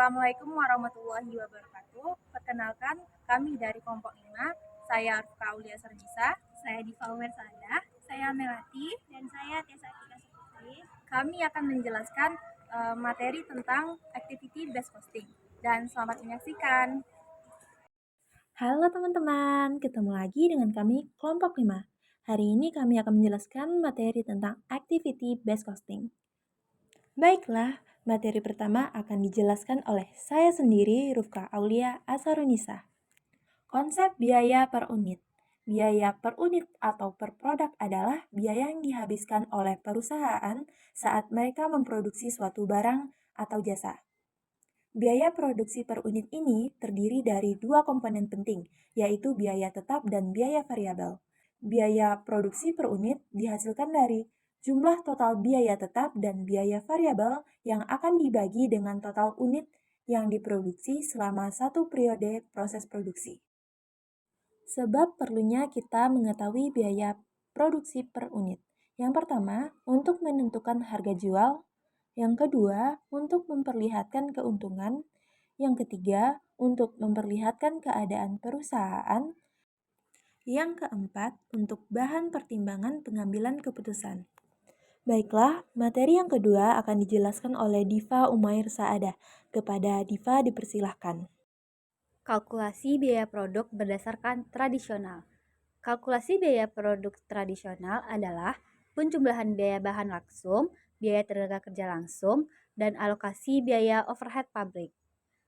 Assalamualaikum warahmatullahi wabarakatuh. Perkenalkan, kami dari kelompok 5. Saya Arifka Aulia Sarjisa. Saya Diva Umer Sadah, saya Melati, dan saya Tessa Tika Suputri. Kami akan menjelaskan materi tentang activity based costing. Dan selamat menyaksikan. Halo teman-teman, ketemu lagi dengan kami kelompok 5. Hari ini kami akan menjelaskan materi tentang activity based costing. Baiklah, materi pertama akan dijelaskan oleh saya sendiri, Rufka Aulia Asarunisa. Konsep biaya per unit. Biaya per unit atau per produk adalah biaya yang dihabiskan oleh perusahaan saat mereka memproduksi suatu barang atau jasa. Biaya produksi per unit ini terdiri dari dua komponen penting, yaitu biaya tetap dan biaya variabel. Biaya produksi per unit dihasilkan dari jumlah total biaya tetap dan biaya variabel yang akan dibagi dengan total unit yang diproduksi selama satu periode proses produksi. Sebab perlunya kita mengetahui biaya produksi per unit. Yang pertama, untuk menentukan harga jual. Yang kedua, untuk memperlihatkan keuntungan. Yang ketiga, untuk memperlihatkan keadaan perusahaan. Yang keempat, untuk bahan pertimbangan pengambilan keputusan. Baiklah, materi yang kedua akan dijelaskan oleh Diva Umair Saadah. Kepada Diva dipersilahkan. Kalkulasi biaya produk berdasarkan tradisional. Kalkulasi biaya produk tradisional adalah penjumlahan biaya bahan langsung, biaya tenaga kerja langsung, dan alokasi biaya overhead pabrik.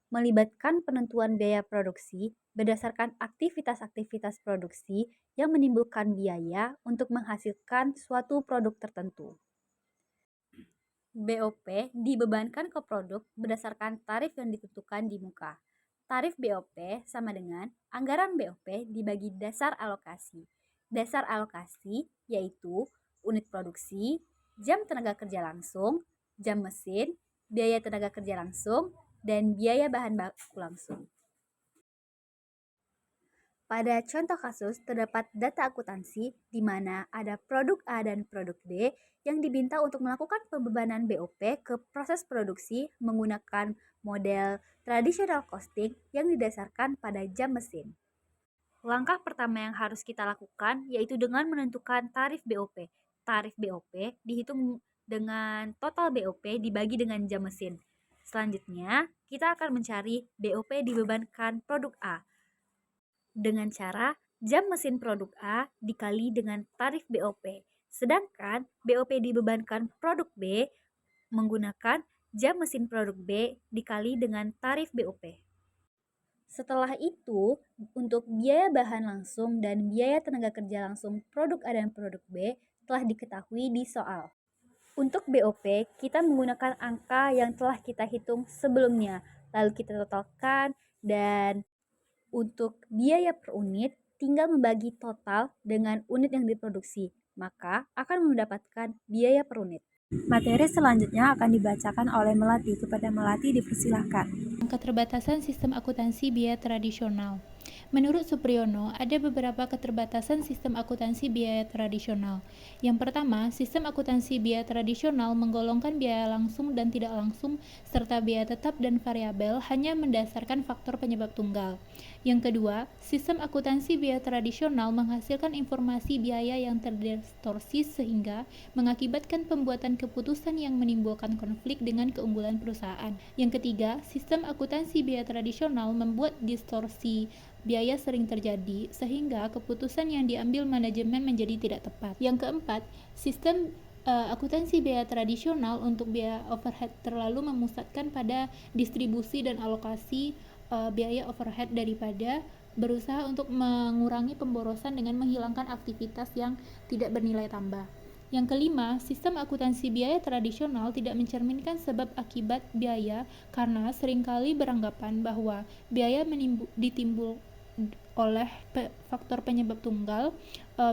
Melibatkan penentuan biaya produksi berdasarkan aktivitas-aktivitas produksi yang menimbulkan biaya untuk menghasilkan suatu produk tertentu. BOP dibebankan ke produk berdasarkan tarif yang ditentukan di muka. Tarif BOP sama dengan anggaran BOP dibagi dasar alokasi. Dasar alokasi yaitu unit produksi, jam tenaga kerja langsung, jam mesin, biaya tenaga kerja langsung, dan biaya bahan baku langsung. Pada contoh kasus, terdapat data akuntansi di mana ada produk A dan produk B yang diminta untuk melakukan pembebanan BOP ke proses produksi menggunakan model traditional costing yang didasarkan pada jam mesin. Langkah pertama yang harus kita lakukan yaitu dengan menentukan tarif BOP. Tarif BOP dihitung dengan total BOP dibagi dengan jam mesin. Selanjutnya, kita akan mencari BOP dibebankan produk A dengan cara jam mesin produk A dikali dengan tarif BOP. Sedangkan BOP dibebankan produk B menggunakan jam mesin produk B dikali dengan tarif BOP. Setelah itu, untuk biaya bahan langsung dan biaya tenaga kerja langsung produk A dan produk B telah diketahui di soal. Untuk BOP, kita menggunakan angka yang telah kita hitung sebelumnya, lalu kita totalkan, dan untuk biaya per unit, tinggal membagi total dengan unit yang diproduksi, maka akan mendapatkan biaya per unit. Materi selanjutnya akan dibacakan oleh Melati. Kepada Melati dipersilahkan. Keterbatasan sistem akuntansi biaya tradisional. Menurut Supriyono, ada beberapa keterbatasan sistem akuntansi biaya tradisional. Yang pertama, sistem akuntansi biaya tradisional menggolongkan biaya langsung dan tidak langsung serta biaya tetap dan variabel hanya mendasarkan faktor penyebab tunggal. Yang kedua, sistem akuntansi biaya tradisional menghasilkan informasi biaya yang terdistorsi sehingga mengakibatkan pembuatan keputusan yang menimbulkan konflik dengan keunggulan perusahaan. Yang ketiga, sistem akuntansi biaya tradisional membuat distorsi biaya sering terjadi sehingga keputusan yang diambil manajemen menjadi tidak tepat. Yang keempat, sistem akuntansi biaya tradisional untuk biaya overhead terlalu memusatkan pada distribusi dan alokasi biaya overhead daripada berusaha untuk mengurangi pemborosan dengan menghilangkan aktivitas yang tidak bernilai tambah. Yang kelima, sistem akuntansi biaya tradisional tidak mencerminkan sebab akibat biaya karena seringkali beranggapan bahwa biaya ditimbul oleh faktor penyebab tunggal,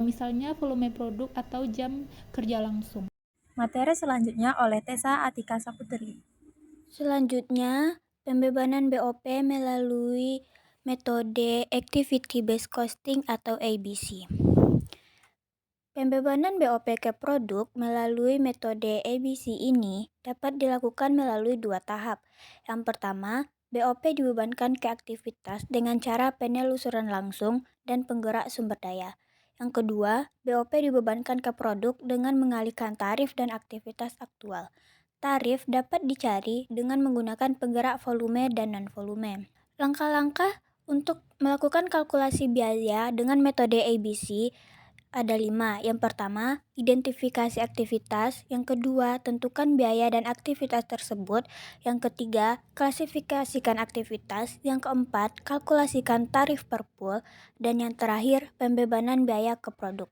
misalnya volume produk atau jam kerja langsung. Materi selanjutnya oleh Tessa Atika Saputri. Selanjutnya, pembebanan BOP melalui metode Activity Based Costing atau ABC. Pembebanan BOP ke produk melalui metode ABC ini dapat dilakukan melalui dua tahap. Yang pertama, BOP dibebankan ke aktivitas dengan cara penelusuran langsung dan penggerak sumber daya. Yang kedua, BOP dibebankan ke produk dengan mengalihkan tarif dan aktivitas aktual. Tarif dapat dicari dengan menggunakan penggerak volume dan non-volume. Langkah-langkah untuk melakukan kalkulasi biaya dengan metode ABC ada 5. Yang pertama, identifikasi aktivitas. Yang kedua, tentukan biaya dan aktivitas tersebut. Yang ketiga, klasifikasikan aktivitas. Yang keempat, kalkulasikan tarif per pool. Dan yang terakhir, pembebanan biaya ke produk.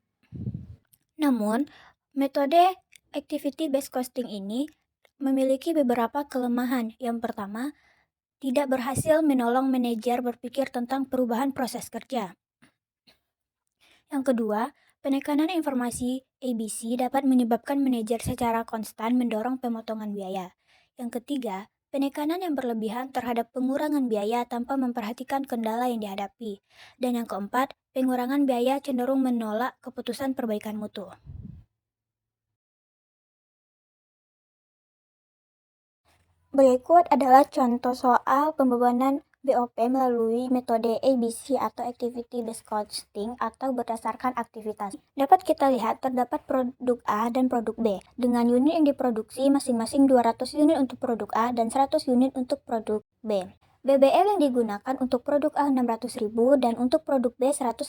Namun, metode activity based costing ini memiliki beberapa kelemahan. Yang pertama, tidak berhasil menolong manajer berpikir tentang perubahan proses kerja. Yang kedua, penekanan informasi ABC dapat menyebabkan manajer secara konstan mendorong pemotongan biaya. Yang ketiga, penekanan yang berlebihan terhadap pengurangan biaya tanpa memperhatikan kendala yang dihadapi. Dan yang keempat, pengurangan biaya cenderung menolak keputusan perbaikan mutu. Berikut adalah contoh soal pembebanan BOP melalui metode ABC atau Activity Based Costing atau berdasarkan aktivitas. Dapat kita lihat terdapat produk A dan produk B dengan unit yang diproduksi masing-masing 200 unit untuk produk A dan 100 unit untuk produk B. BBL yang digunakan untuk produk A 600.000 dan untuk produk B 150.000.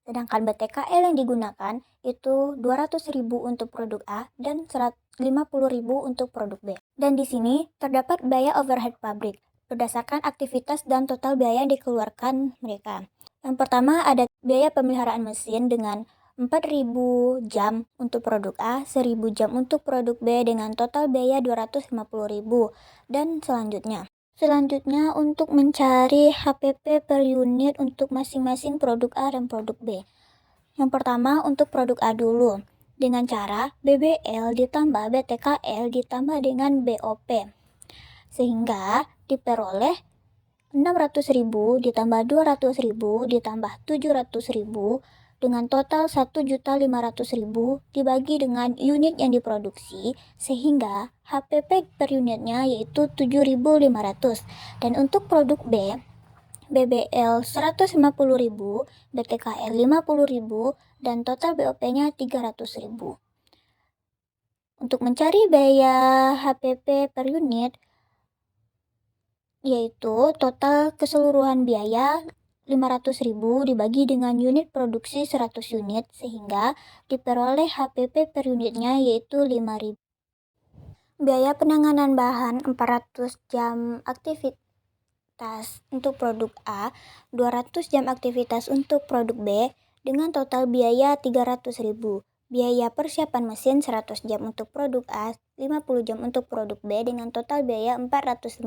Sedangkan BTKL yang digunakan itu 200.000 untuk produk A dan 150.000 untuk produk B. Dan di sini terdapat biaya overhead pabrik berdasarkan aktivitas dan total biaya yang dikeluarkan mereka. Yang pertama ada biaya pemeliharaan mesin dengan 4.000 jam untuk produk A, 1.000 jam untuk produk B dengan total biaya 250.000 dan selanjutnya. Selanjutnya untuk mencari HPP per unit untuk masing-masing produk A dan produk B. Yang pertama untuk produk A dulu dengan cara BBL ditambah BTKL ditambah dengan BOP. Sehingga diperoleh 600.000 ditambah 200.000 ditambah 700.000 dengan total 1.500.000 dibagi dengan unit yang diproduksi sehingga HPP per unitnya yaitu 7.500. Dan untuk produk B, BBL 150.000, BTKL 50.000 dan total BOP-nya 300.000. Untuk mencari biaya HPP per unit yaitu total keseluruhan biaya 500.000 dibagi dengan unit produksi 100 unit sehingga diperoleh HPP per unitnya yaitu 5.000. Biaya penanganan bahan 400 jam aktivitas untuk produk A, 200 jam aktivitas untuk produk B dengan total biaya 300.000. Biaya persiapan mesin 100 jam untuk produk A, 50 jam untuk produk B dengan total biaya 450.000.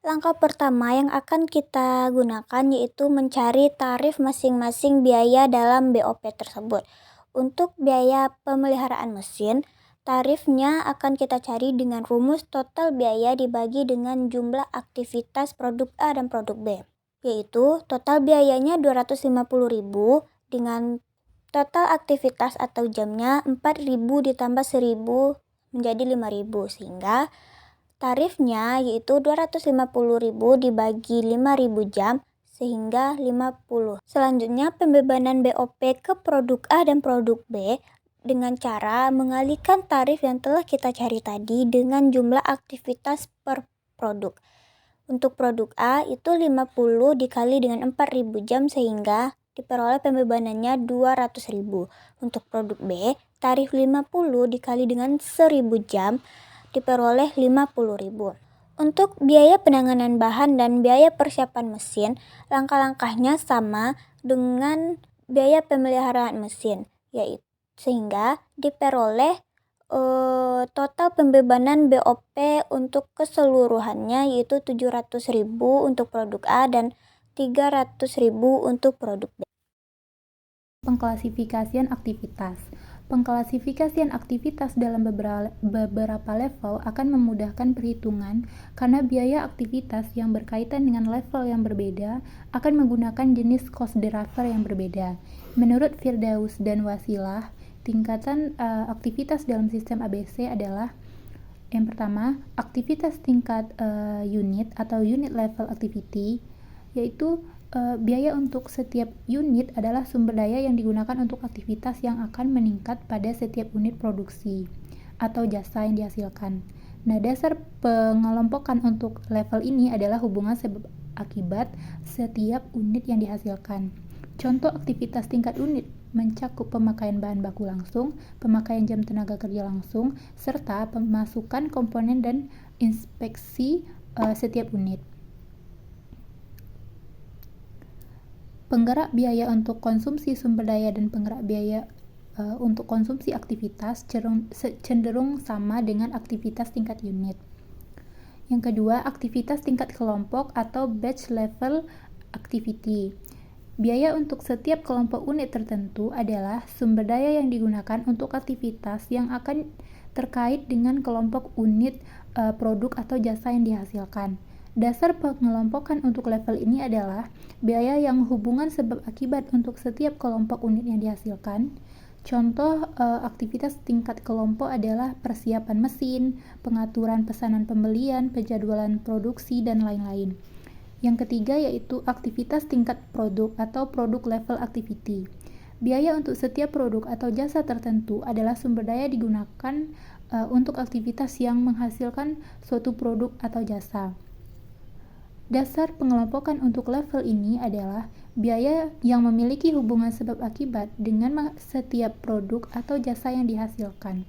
Langkah pertama yang akan kita gunakan yaitu mencari tarif masing-masing biaya dalam BOP tersebut. Untuk biaya pemeliharaan mesin, tarifnya akan kita cari dengan rumus total biaya dibagi dengan jumlah aktivitas produk A dan produk B. Yaitu total biayanya 250.000 dengan total aktivitas atau jamnya 4.000 ditambah 1.000 menjadi 5.000 sehingga tarifnya yaitu 250.000 dibagi 5.000 jam sehingga 50. Selanjutnya pembebanan BOP ke produk A dan produk B dengan cara mengalihkan tarif yang telah kita cari tadi dengan jumlah aktivitas per produk. Untuk produk A itu 50 dikali dengan 4.000 jam sehingga diperoleh pembebanannya 200.000. Untuk produk B, tarif 50 dikali dengan 1.000 jam diperoleh 50.000. Untuk biaya penanganan bahan dan biaya persiapan mesin, langkah-langkahnya sama dengan biaya pemeliharaan mesin, yaitu sehingga diperoleh total pembebanan BOP untuk keseluruhannya yaitu 700.000 untuk produk A dan 300.000 untuk produk B. Pengklasifikasian aktivitas. Pengklasifikasian aktivitas dalam beberapa level akan memudahkan perhitungan karena biaya aktivitas yang berkaitan dengan level yang berbeda akan menggunakan jenis cost driver yang berbeda. Menurut Firdaus dan Wasilah, tingkatan aktivitas dalam sistem ABC adalah Yang pertama, aktivitas tingkat unit atau unit level activity, yaitu biaya untuk setiap unit adalah sumber daya yang digunakan untuk aktivitas yang akan meningkat pada setiap unit produksi atau jasa yang dihasilkan. Nah, dasar pengelompokan untuk level ini adalah hubungan sebab akibat setiap unit yang dihasilkan. Contoh aktivitas tingkat unit mencakup pemakaian bahan baku langsung, pemakaian jam tenaga kerja langsung, serta pemasukan komponen dan inspeksi setiap unit. Penggerak biaya untuk konsumsi sumber daya dan penggerak biaya untuk konsumsi aktivitas cenderung sama dengan aktivitas tingkat unit. Yang kedua, aktivitas tingkat kelompok atau batch level activity. Biaya untuk setiap kelompok unit tertentu adalah sumber daya yang digunakan untuk aktivitas yang akan terkait dengan kelompok unit produk atau jasa yang dihasilkan. Dasar pengelompokan untuk level ini adalah biaya yang hubungan sebab akibat untuk setiap kelompok unit yang dihasilkan. Contoh aktivitas tingkat kelompok adalah persiapan mesin, pengaturan pesanan pembelian, penjadwalan produksi, dan lain-lain. Yang ketiga yaitu aktivitas tingkat produk atau produk level activity. Biaya untuk setiap produk atau jasa tertentu adalah sumber daya digunakan untuk aktivitas yang menghasilkan suatu produk atau jasa. Dasar pengelompokan untuk level ini adalah biaya yang memiliki hubungan sebab akibat dengan setiap produk atau jasa yang dihasilkan.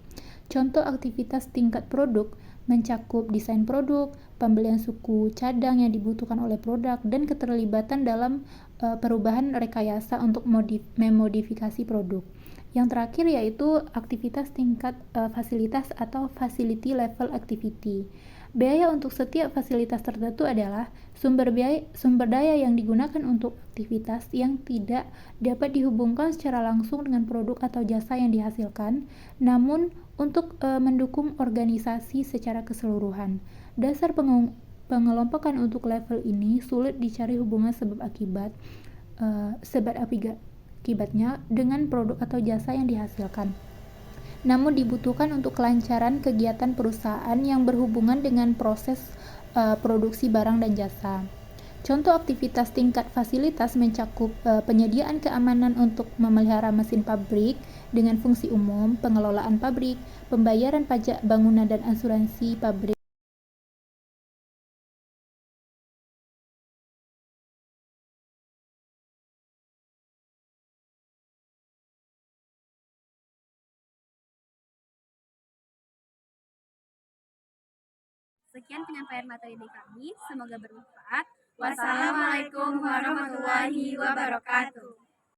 Contoh aktivitas tingkat produk mencakup desain produk, pembelian suku cadang yang dibutuhkan oleh produk, dan keterlibatan dalam perubahan rekayasa untuk memodifikasi produk. Yang terakhir yaitu aktivitas tingkat fasilitas atau facility level activity. Biaya untuk setiap fasilitas tertentu adalah sumber daya yang digunakan untuk aktivitas yang tidak dapat dihubungkan secara langsung dengan produk atau jasa yang dihasilkan, namun untuk mendukung organisasi secara keseluruhan. Dasar pengelompokan untuk level ini sulit dicari hubungan akibatnya dengan produk atau jasa yang dihasilkan, namun dibutuhkan untuk kelancaran kegiatan perusahaan yang berhubungan dengan proses produksi barang dan jasa. Contoh aktivitas tingkat fasilitas mencakup penyediaan keamanan untuk memelihara mesin pabrik dengan fungsi umum, pengelolaan pabrik, pembayaran pajak bangunan dan asuransi pabrik. Sekian penyampaian materi dari kami, semoga bermanfaat. Wassalamualaikum warahmatullahi wabarakatuh.